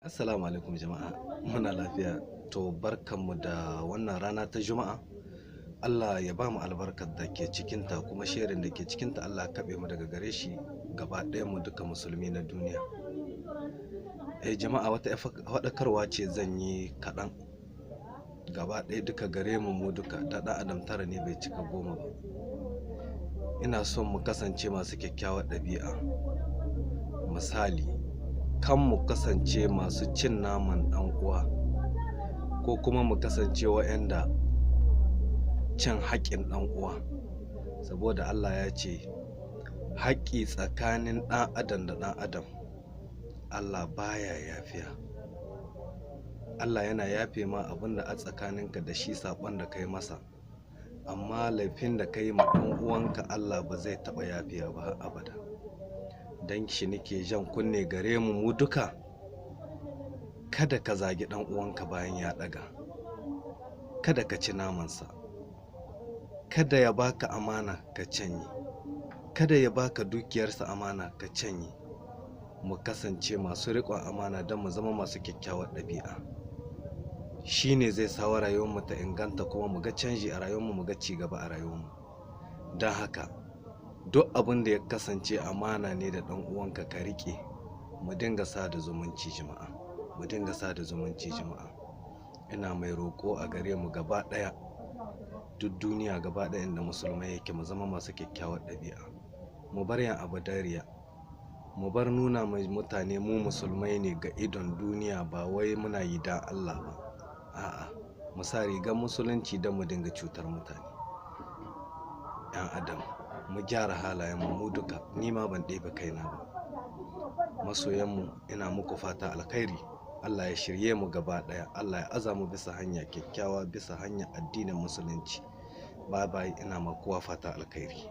Assalamu alaikum jama'a, muna lafiya. To barkanmu da wannan rana ta Juma'a. Allah ya ba mu albarkar da ke cikinta kuma shirin da ke cikinta Allah ya kaɓe mu daga gare shi gaba ɗaya mu duka musulmi na duniya. Jama'a wata faɗakarwa ce zan yi kaɗan gaba ɗaya duka gare mu duka da ɗan adam tara ne bai cika goma ba. Ina son mu kasance masu kyakkyawar ɗabi'a. Misali, kan mu kasance masu cin naman ɗan uwa ko kuma mu kasance waɗanda cin haƙƙin ɗan uwa, saboda Allah ya ce haƙƙi tsakanin ɗan adam da ɗan adam Allah baya yafiya. Allah yana yafe ma abinda a tsakaninka da shi saɓon da kai masa, amma laifin da kai ma ɗan uwanka Allah ba zai taɓa yafiya ba har abada. Dan shi nake jan kunne gare mu duka, kada ka zagi ɗan uwanka bayan ya ɗaga, kada ka ci namansa, kada ya baka amana ka canye, kada ya baka dukiyarsa amana ka canye. Mu kasance masu riƙon amana don mu zama masu kyakkyawar ɗabi'a. Shi ne zai sa rayuwarmu ta inganta kuma mu ga canji a rayuwarmu, mu ga ci gaba a rayuwarmu. Don haka duk abin da ya kasance amana ne da ɗan uwanka ka riƙe, mu dinga sada zumunci jama'a, mu dinga sada zumunci jama'a. Ina mai roƙo a gare mu gaba ɗaya, duk duniya gaba ɗaya inda musulmai yake, mu zama masu kyakkyawar ɗabi'a. Mu bar yan abu dariya, mu bar nuna mai mutane mu musulmai ne ga idon duniya, ba wai muna yi dan Allah ba. A'a, mu sa rigar musulunci don mu dinga cutar mutane. 'Yan adam, mu gyara halayen mu duka, ni ma ban ɗebe kaina ba. Masoyanmu, ina muku fata alkhairi. Allah ya shirye mu gaba ɗaya, Allah ya aza mu bisa hanya kyakkyawa, bisa hanya addinin musulunci. Bye bye, ina ma kowa fata alkhairi.